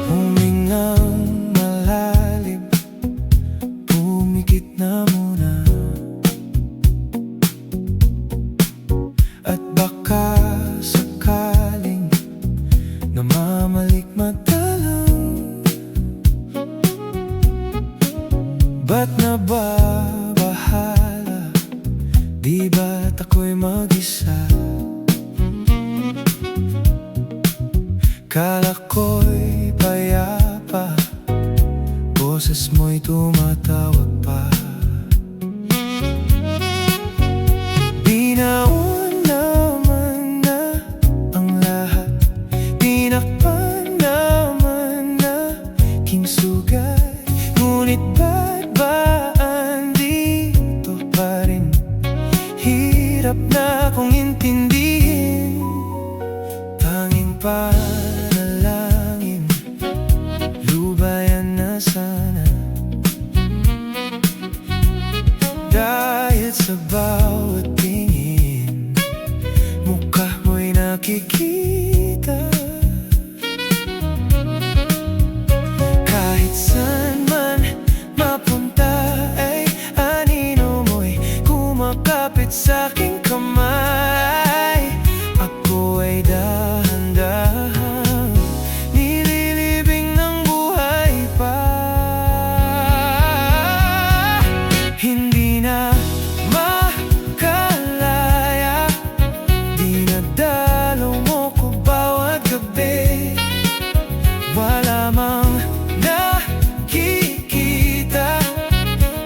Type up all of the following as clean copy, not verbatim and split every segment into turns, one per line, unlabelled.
Humingang malalim, pumikit na muna. At baka sakaling namamalikmata lang. Ba't nababahala? Di ba't ako'y mag-isa? Kala ko'y payapa, boses mo'y tumatawag pa. Binaon naman na ang lahat, tinakpan naman na aking sugat. Ngunit ba't ba andito pa rin? Hirap na akong intindihin. Tanging panalangin, lubayan na sana. Dahil sa bawat tingin, mukha mo'y nakikita. Kahit saan man mapunta ay anino mo'y kumakapit sa aking kamay. Ako ay dahan-dahan nililibing ng buhay pa. Hindi na makalaya, dinadalaw mo ko bawat gabi. Wala mang nakikita,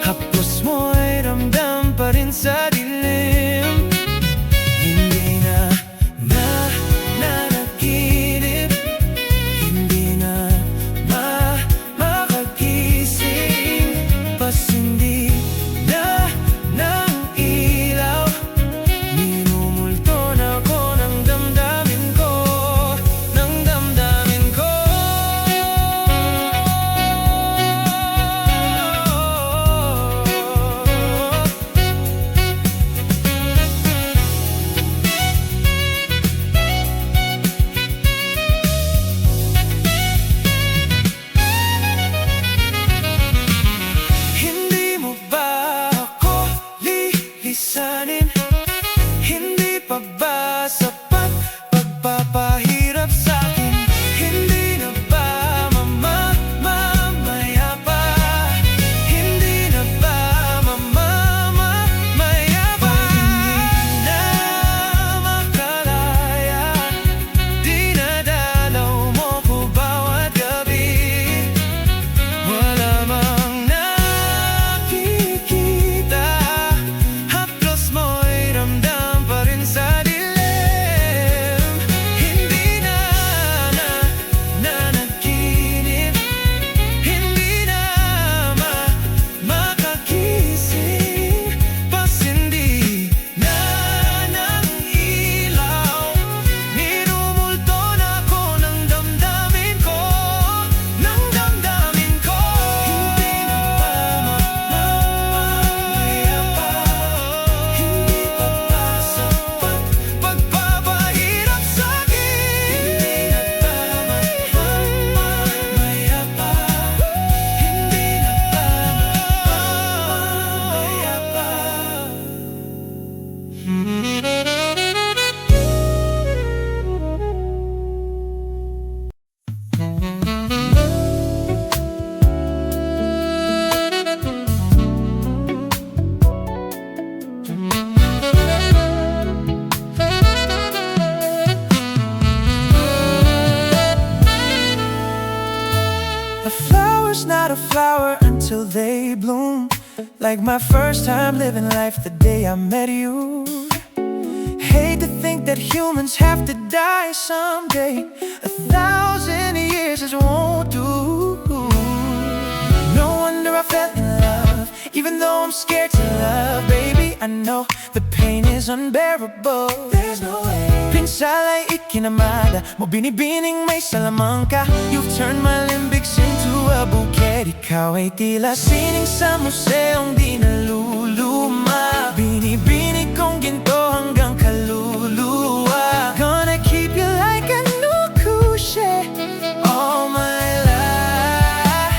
haplos mo'y ramdam pa rin sa dilim. Hindi na nanaginip, hindi na makagising. Pasindi na ng ilaw, minumulto na ko ng damdamin ko, ng damdamin ko. Hindi mo ba ako lilisanin? Hindi pa ba sapat pagpapahirap sa'kin? Hindi na ba mamamaya pa? Hindi na ba mamamaya pa? Hindi na makalaya, dinadalaw mo ko bawat gabi. Wala mang nakikita, haplos mo'y ramdam pa rin sa dilim. Hindi na nanaginip, hindi na makagising. Pasindi na ng ilaw, minumulto na ko ng damdamin ko, ng damdamin ko. Hindi na ba mamamaya pa? Hindi pa ba sapat pagpapahirap sa'kin? Hindi na ba mamamaya pa? Hindi na ba mamamaya pa? A flower's not a flower until they bloom. Like my first time living life the day I met you. Hate to think think that humans have to die someday. 1,000 years just won't do. No wonder I fell in love, even though I'm scared to love. Baby, I know the pain is unbearable. There's no way. Pinsala'y ikinamada mo, binibining may salamangka. You've turned my limbics into a bouquet. Ikaw ay tila sining sa museong di naluluma. Binibinig kong ginto hanggang kaluluwa. Gonna keep you like a new cliche all my life.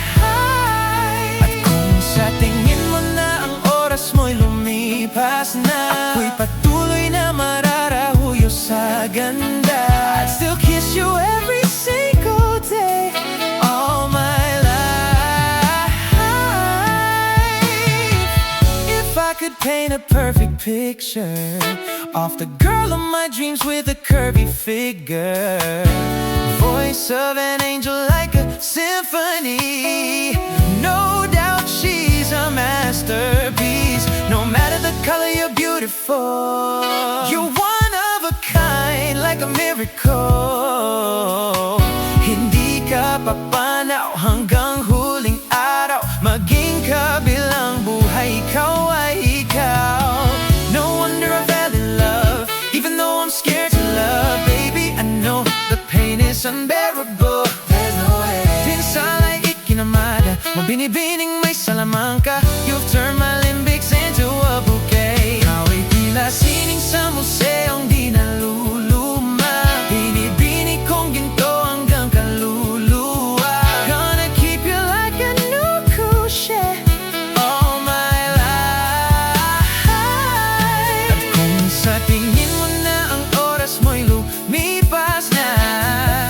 At kung sa tingin mo na ang oras mo'y lumipas na, ako'y patuloy na mararahuyo sa ganda. I'd still kiss you every single day all my life. If I could paint a perfect picture of the girl of my dreams with a curvy figure, voice of an angel like a symphony, no doubt she's a masterpiece. No matter the color, you're beautiful. You're one of a kind, like a miracle. Hindi ka papanaw hanggang huling araw. Maging kabilang buhay, ikaw ay ikaw. No wonder I fell in love, even though I'm scared to love. Baby, I know the pain is unbearable. There's no way. Pinsala'y ikinamada mo, binibining may salamangka. You've turned my limbics into a bouquet. Ikaw ay tila sining sa museong di naluluma. Binibining kong ginto hanggang kaluluwa. Gonna keep you like a new cliche all my life. At kung sa tingin mo na ang oras mo'y lumipas na,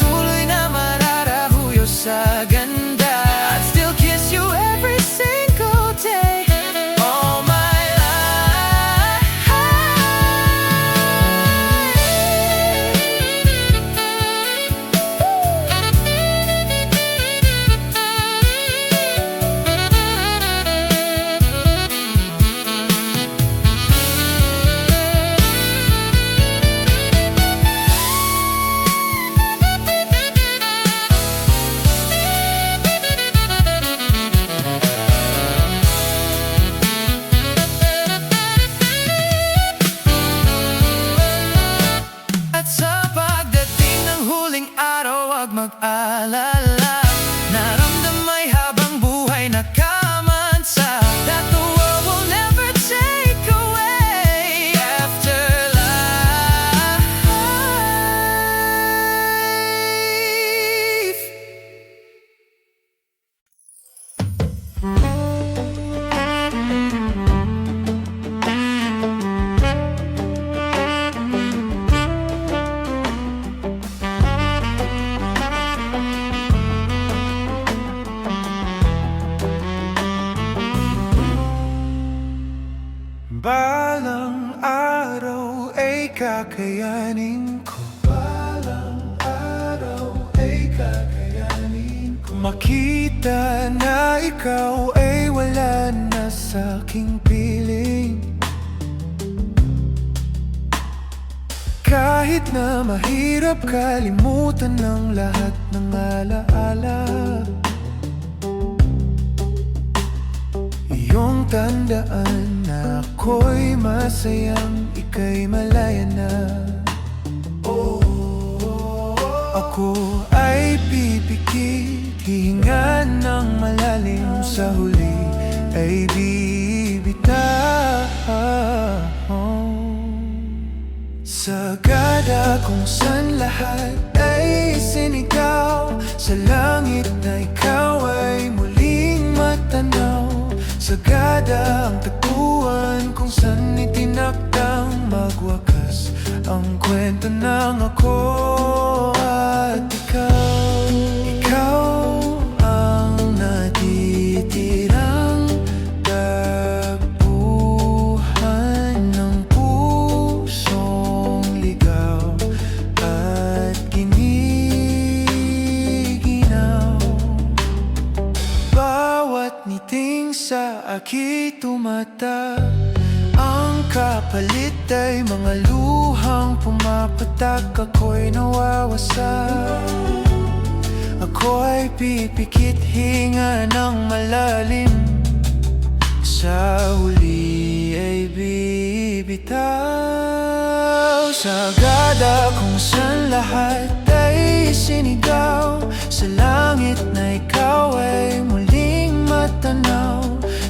tuloy na mararahuyo sa ganda. I'd still kiss you every single day all my life. At sa pagdating ng huling araw, wag mag-alala. Naramdamay habang buhay nakamansa, that the world will never take away after life. Balang araw ay kakayanin ko. Balang araw ay kakayanin ko. Makita na ikaw ay wala na sa'king piling. Kahit na mahirap kalimutan ng lahat ng alaala, iyong tandaan na ako'y masayang ika'y malaya na. Ako ay pipikit, hihinga ng malalim, sa huli ay bibitaw. Sagada kung saan lahat ay sinigaw, sa langit na ikaw ay muling matanaw. Sagada ang tagpuan kung saan itinakdang magwakas ang kwento ng ako at ikaw. Ikaw ang natitirang tagpuan ng pusong ligaw at giniginaw. Bawat ngiting sa aking tumata, ang kapalit ay mga luhang pumapatak. Ako'y nawawasak, ako'y pipikit hinga ng malalim. Sa huli ay bibitaw. Sagada kung saan lahat ay sinigaw. Sa langit na ikaw ay muling matanaw.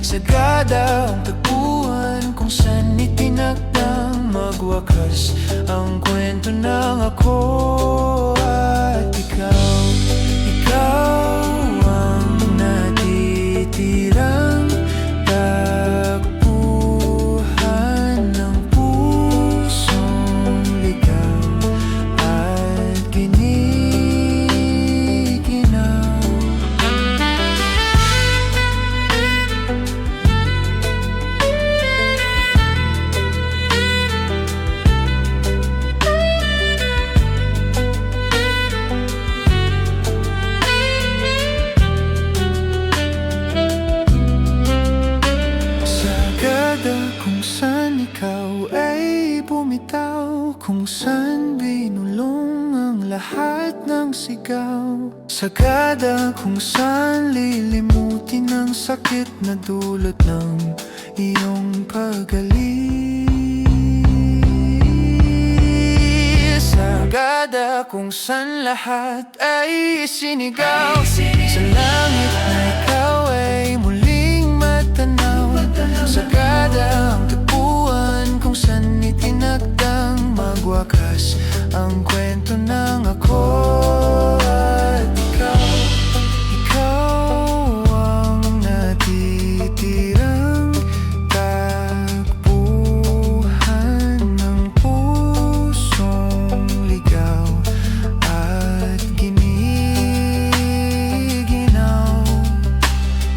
Sagada ang tagpuan kung saan itinakdang magwakas ang kwento ng ako at ikaw. Ikaw ang natitirang tagpuan ng pusong ligaw at giniginaw. Kung saan ikaw ay bumitaw, kung saan binulong ang lahat ng sigaw. Sagada kung saan lilimutin ang sakit na dulot ng iyong pag-alis. Sagada kung saan lahat ay sinigaw. Sa langit na ikaw ay muling matanaw. Sagada ang tagpuan kung saan itinakdang magwakas ang kwento ng ako at ikaw. Ikaw ang natitirang tagpuan ng pusong ligaw at giniginaw.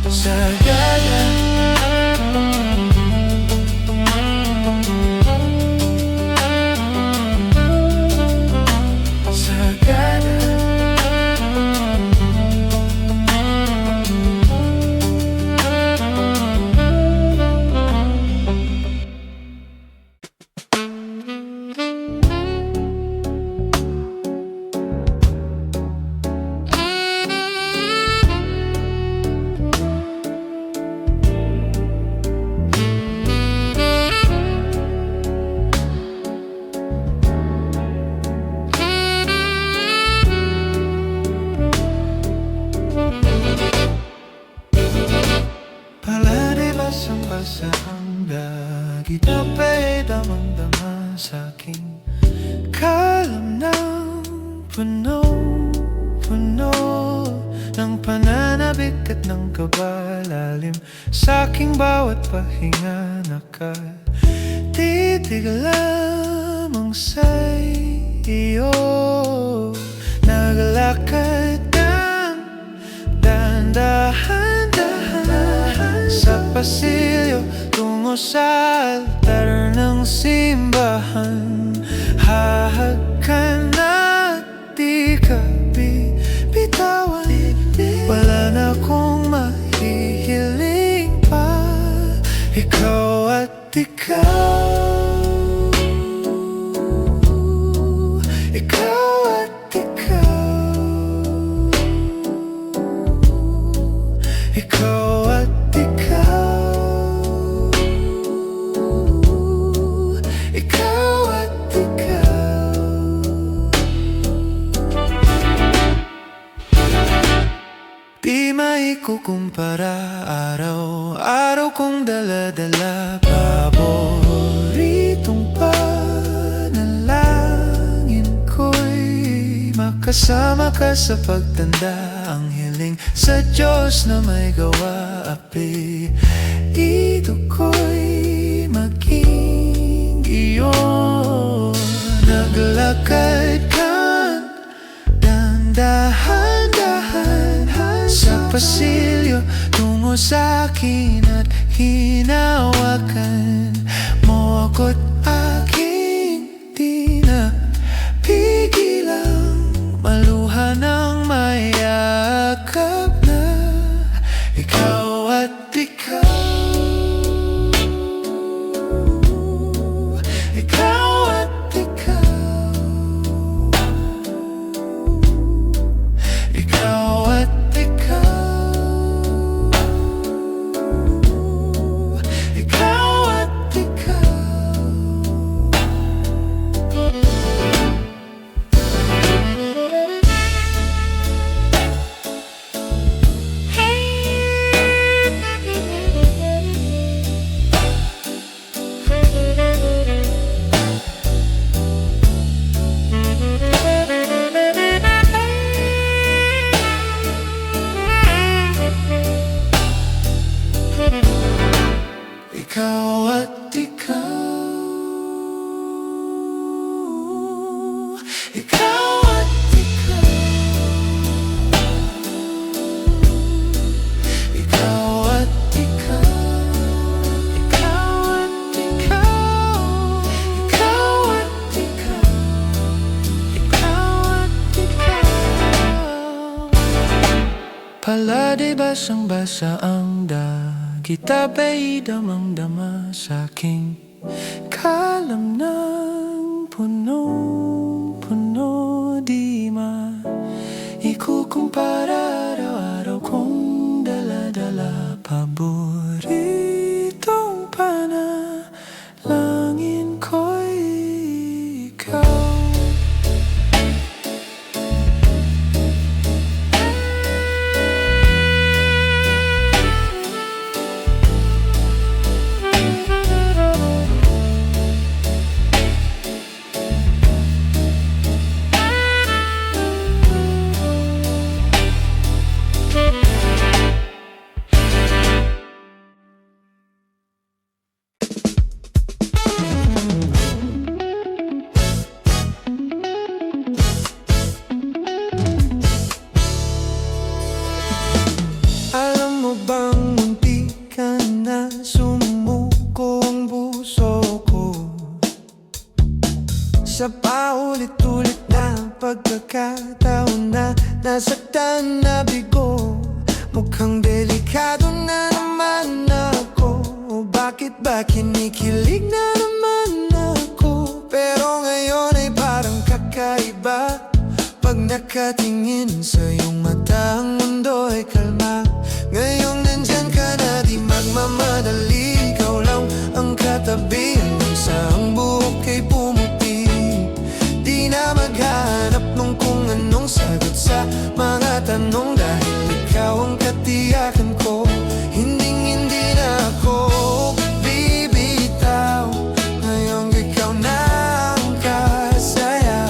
Sagada basang-basa ang dagit, apay damang-dama sa'king kalamnang puno-puno ng pananabik at ng kabalalim. Sa'king bawat pahinga nakatitig lamang sa'yo. Naglakad ng dahan-dahan sa pasilyo tungo sa altar ng simbahan. Hahag ka na di ka bibitawan. Wala na akong mahihiling pa. Ikaw at ikaw. Ikaw at ikaw. Ikaw at di maikukumpara, araw-araw kong dala-dala. Paboritong panalangin ko'y makasama ka sa pagtanda. Ang hiling sa Diyos na may gawa, api dito ko'y maging iyo. Naglakad ka dahan-dahan sa pasilyo tungo sa'kin at hinawakan mo ako't aking di na pigilang maluha ng mayakap na ikaw at ikaw. Pala'y basang-basa ang dagit, abay damang-dama sa'king kalam ng punong-puno. Di maikukumpara, araw-araw kong dala-dala, paboritong panalangin ko'y ikaw. Alam mo bang munti ka na sumuko ang puso ko sa paulit-ulit na pagkakataon na nasaktan na bigo? Mukhang delikado na naman ako. Bakit ba kinikilig na naman ako? Pero ngayon ay parang kakaiba. Pag nakatingin sa iyong mata, ang mundo ay kalma. Ngayong nandyan ka na, di magmamadali. Ikaw lang ang katabi, hanggang sa ang buhok ay pumuti. Di na maghanap ng kung anong sagot sa mga tanong, dahil ikaw ang katiyakan ko. Hinding-hindi na ako bibitaw. Ngayong ikaw na ang kasaya.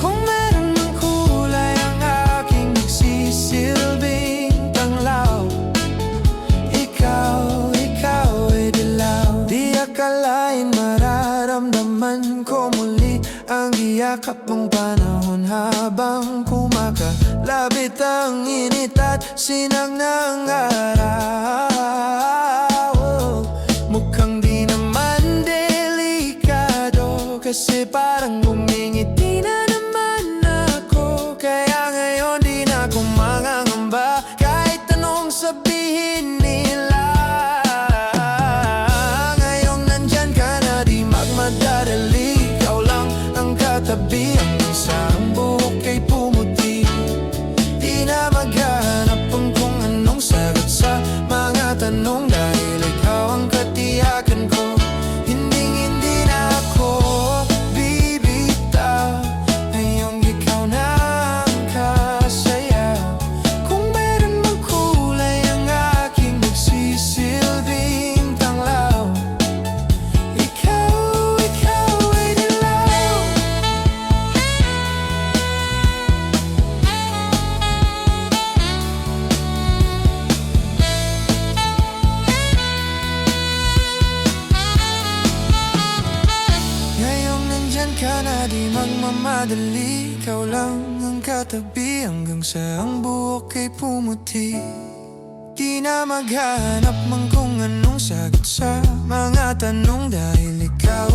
Kung meron ng kulay ang aking nagsisilbing tanglaw, ikaw ay dilaw. Di akalain mararamdaman ko muli ang iyakap mong panahon, habang kumakalabit ang init at sinag ng araw. Mukhang di naman delikado, kasi parang ngumingiti na naman ako. Kaya ngayon di na ako mangangamba, kahit anong sabihin nila. Ngayong nandyan ka na, di magmadadali. Ikaw lang ang katabi, hanggang sa ang buhok ay pumuti. Di na maghanap ang kung anong sagot sa mga tanong, dahil ikaw ang katiyakan ko. Hinding-hindi na ako bibitaw. Ngayong ikaw na ang kasaya. Kung meron mang kulay ang aking nagsisilbing tanglaw, ikaw ay dilaw. Ngayong nandyan ka na, di magmamadali. Ikaw lang ang katabi, hanggang sa ang buhok ay pumuti. Di na maghanap man kung anong sagot sa mga tanong, dahil ikaw.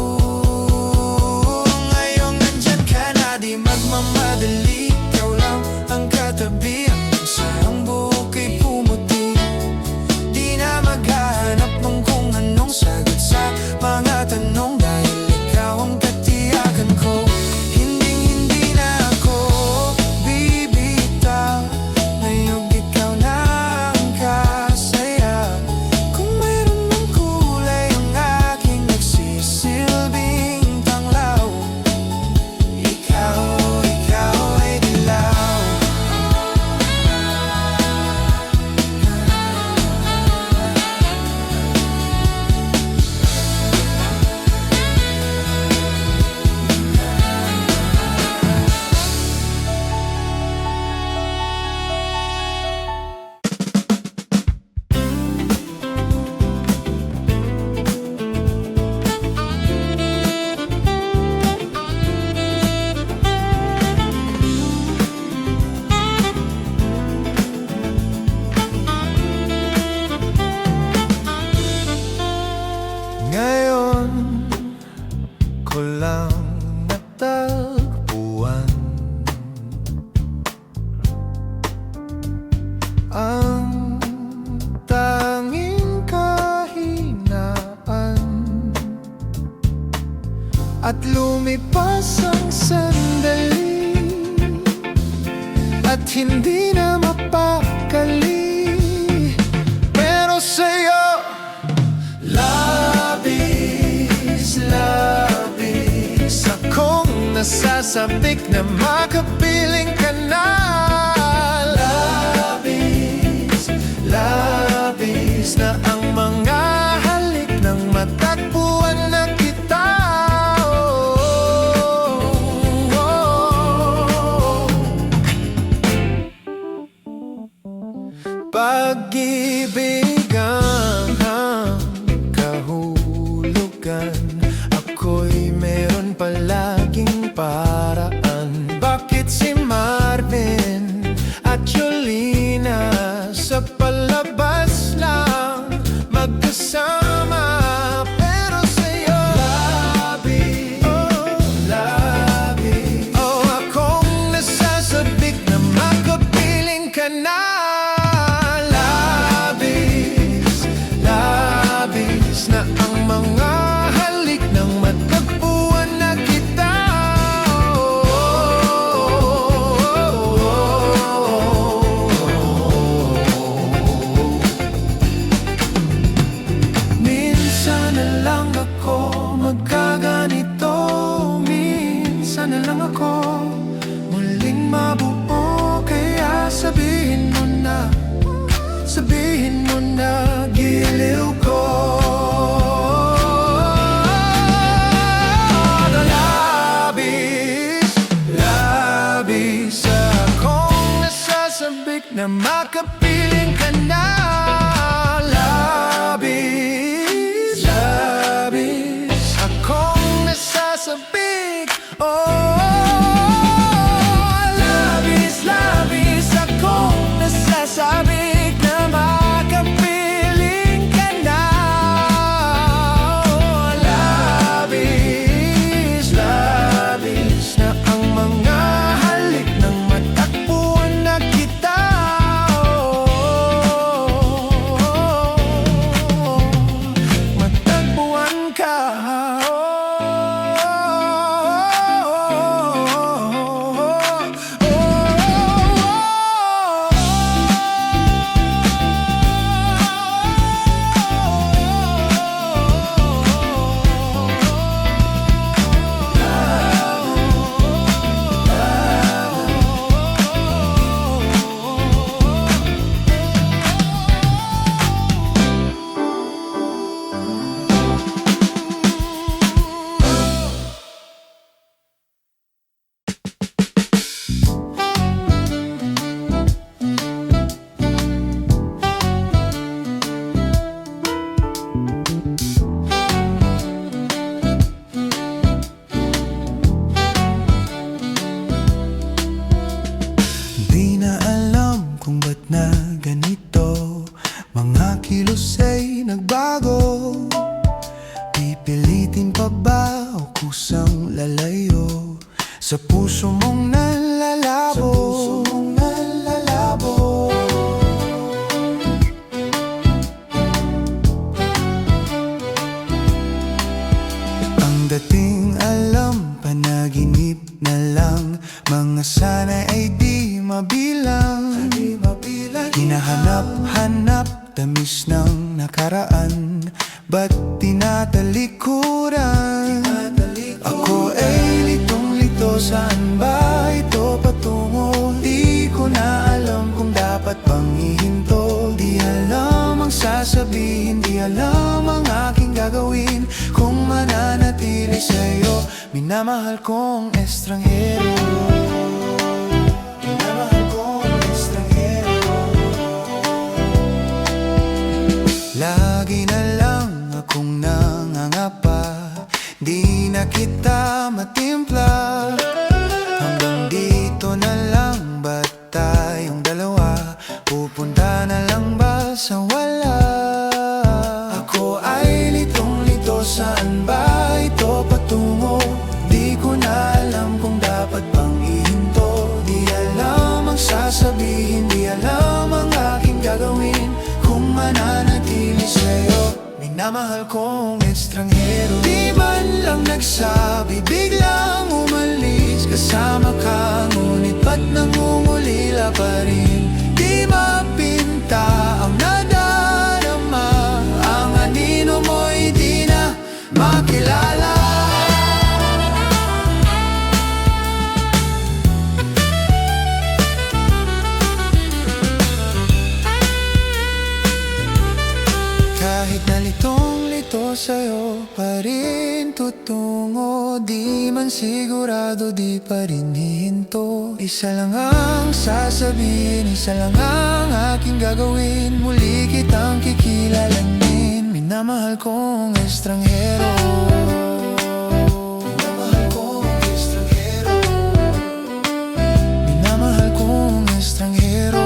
Ngayong nandyan ka na, di magmamadali. Ikaw lang ang katabi, hanggang sa ang buhok ay pumuti. Di na maghanap man kung anong sagot sa mga tanong, dahil ikaw ang katiyakan ko. Hinding-hindi na ako bibitaw. Ngayong ikaw na ang kasaya. Kung mayroon mang kulay ang aking nagsisilbing tanglaw, ikaw ay
ang tanging kahinaan, at lumipas ang sandali, at hindi na mapakali. Pero sa'yo, labis, labis akong nasasabik na makapiling ka na. Labis, labis na ang mga halik ng matagpuan na kita. Pag-ibig ang kahulugan, ako'y meron palaging paraan. Bakit si Marvin at Jolina sa palabas lang magkasama, pero sa'yo labis, oh, labis, oh, akong nasasabik na makapiling ka na. Na ang mga halik ng matagpuan na kita. Minsan na lang ako magkaganito, minsan na lang ako muling mabuo. Kaya sabihin mo na, sabihin mo na giliw ko. Na makapiling ka na. Labis, labis akong nasasabik. Oh, labis, labis akong nasasabik na makapiling ka na. Oh, labis, labis na ang mga halik ng matagpuan na kita. Na ganito, mga kilos ay nagbago. Pipilitin pa ba o kusang lalayo sa puso mong nalalabo? Sa puso mong nalalabo. Ang dating alam, panaginip na lang, mga sana ay di mabilang. Hinahanap-hanap, tamis ng nakaraan, ba't tinatalikuran? Ako ay litong-lito, saan ba ito patungo? Di ko na alam kung dapat bang ihinto. Di alam ang sasabihin, di alam ang aking gagawin kung mananatili sa'yo, minamahal kong estranghero. Lagi na lang akong nangangapa, di na kita matimpla. Hanggang dito na lang ba tayong dalawa? Pupunta na lang ba sa wala? Ako ay litong-lito, saan ba ito patungo? Di ko na alam kung dapat bang minamahal kong estranghero. Di man lang nagsabi, biglang umalis. Kasama ka, ngunit ba't nangungulila pa rin? Di mapinta ang nadarama, ang anino mo'y di na makilala. Kahit nalitong-lito sa'yo pa rin tutungo. Di man sigurado, di pa rin hihinto. Isa lang ang sasabihin, isa lang ang aking gagawin. Muli kitang kikilalanin, minamahal kong estranghero. Minamahal kong estranghero. Minamahal kong estranghero.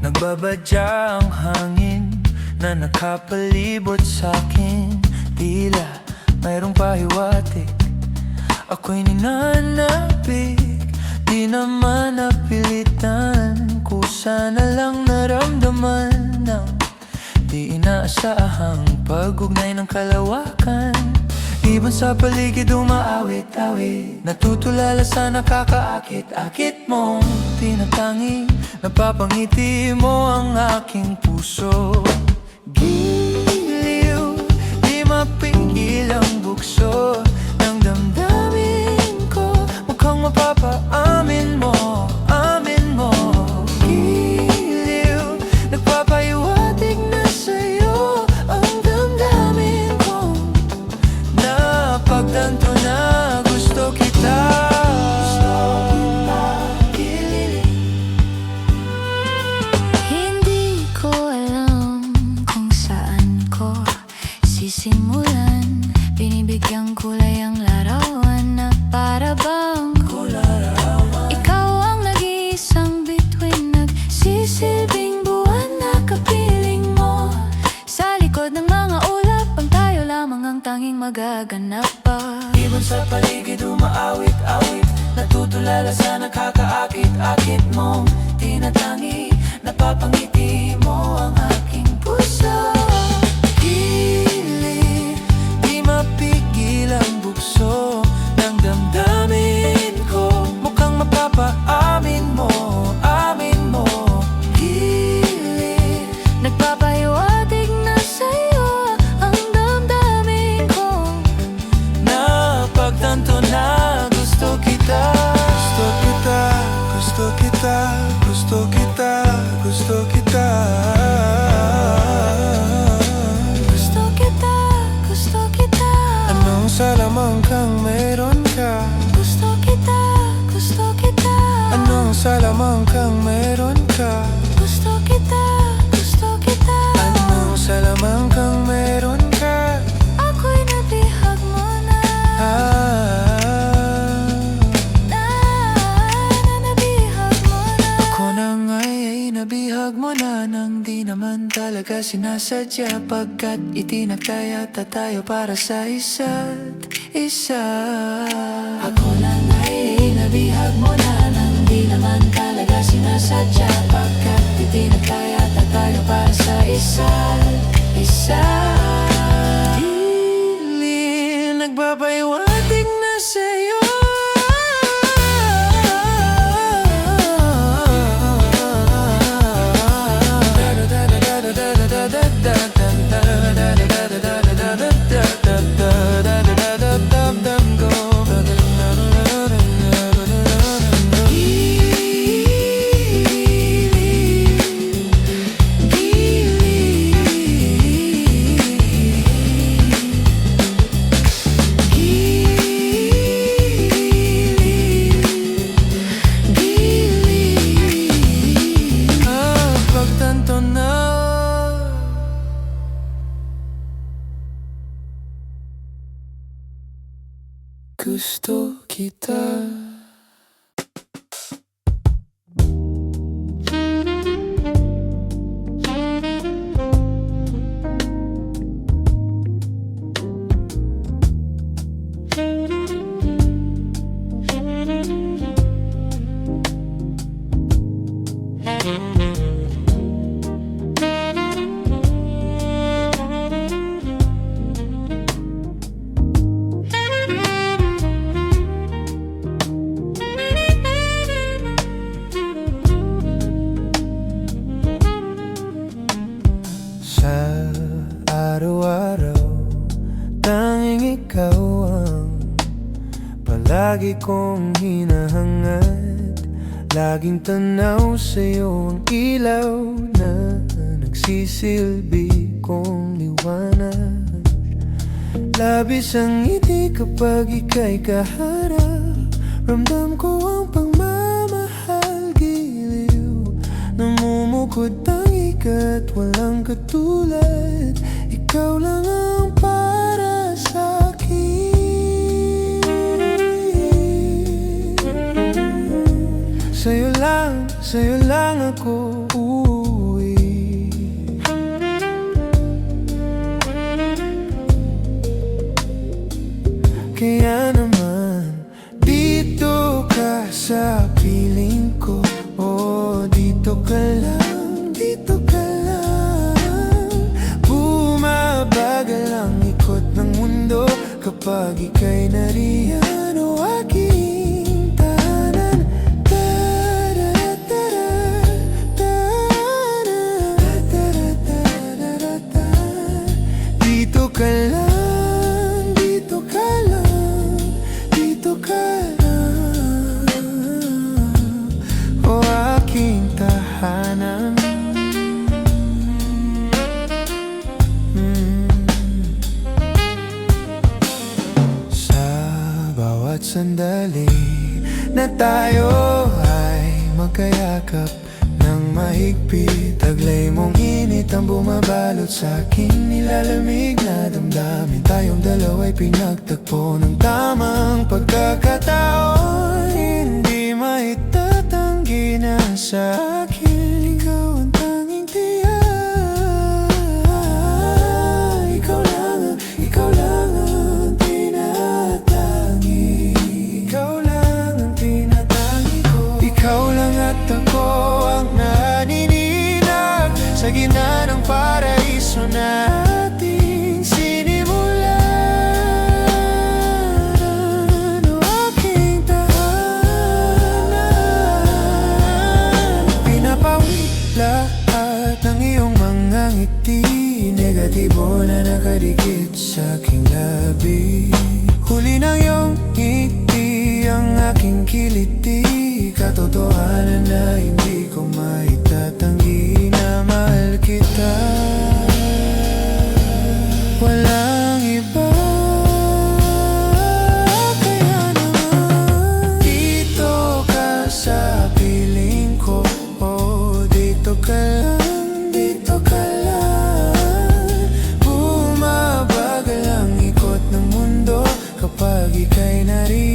Nagbabadya ang hangin na nakapalibot sa'kin. Tila mayroong pahiwatig, ako'y ninanapig. Di naman napilitan, kusa na lang naramdaman ng di inaasahang pag-ugnay ng kalawakan. Ibon sa paligid umaawit-awit, natutulala sa nakakaakit-akit mong tinatangi. Napapangiti mo ang aking puso. Giliw, di mapigil ang bukso ng damdamin ko. Mukhang mapapaamin mo, amin mo. Giliw, nagpapahiwatig na sa'yo ang damdamin ko. Napagtanto na gusto kita.
Simulan, binibigyang kulay ang larawan na para bang ikaw ang nag-iisang bituin, nagsisilbing buwan na kapiling mo. Sa likod ng mga ulap, ang tayo lamang ang tanging magaganap pa.
Ibon sa paligid umaawit-awit, natutulala sa nakakaakit-akit mong tinatangi. Napapangiti mo ang aking puso. Ang bukso ng damdamin ko. Mukhang mapapaamin mo, amin mo.
Gilid, nagpapahiwatig na sa'yo ang damdamin ko.
Napagtanto na gusto kita.
Gusto kita, gusto kita, gusto kita, gusto kita. Sa lamang kang meron ka.
Gusto kita, gusto kita.
Anong sa lamang kang meron ka?
Gusto kita, gusto kita.
Anong sa lamang kang meron ka?
Ako'y nabihag mo na. Nabihag mo na.
Ako na nga'y nabihag mo na, nang di naman talaga sinasadya. Pagkat itinagtaya tayo para sa isa't isa.
Ako na nga'y nabihag mo na, nang di naman talaga sinasadya. Pagkat itinagtaya tayo para sa isa't isa.
Dili, nagpapahiwatig na sa'yo.
gusto kita. Sa araw-araw, tanging ikaw ang palagi kong hinahangad. Laging tanaw sa'yo ang ilaw na nagsisilbi kong liwanag. Labis ang ngiti kapag ika'y kaharap. Ramdam ko ang pagmamahal, giliw. Namumukod tangi ka't walang katulad. Ikaw lang ang para sa'kin. Sa'yo lang ako uuwi. Kaya naman, dito ka sa piling ko. Oh, dito ka lang, dito ka lang. Bumabagal ang ikot ng mundo kapag ika'y nariyan. O aking tahanan. Dito ka lang, dito ka lang, dito ka lang. O aking tahanan. Sa bawat sandali na tayo ay magkayakap ng mahigpit, taglay mong init ang bumabalot sa aking nilalamig na damdamin. Tayong dalawa'y pinagtagpo ng tamang pagkakataon. Hindi maitatanggi na sa akin ikaw ang tanging tiyak. Ikaw lang ang tinatangi. Ikaw lang ang tinatangi ko. Ikaw lang at ako ang nanininag sa gitna ng paraiso nating sinimulan. O aking tahanan. Pinapawid lahat ng iyong mga ngiti, negatibo na nakadikit sa aking labi. Huli ng iyong ngiti ang aking kiliti, katotohanan na hindi ko maitatanggi na mahal kita. Walang iba. Kaya naman, dito ka sa piling ko. Oh, dito ka lang, dito ka lang. Bumabagal ang ikot ng mundo kapag ika'y nariyan.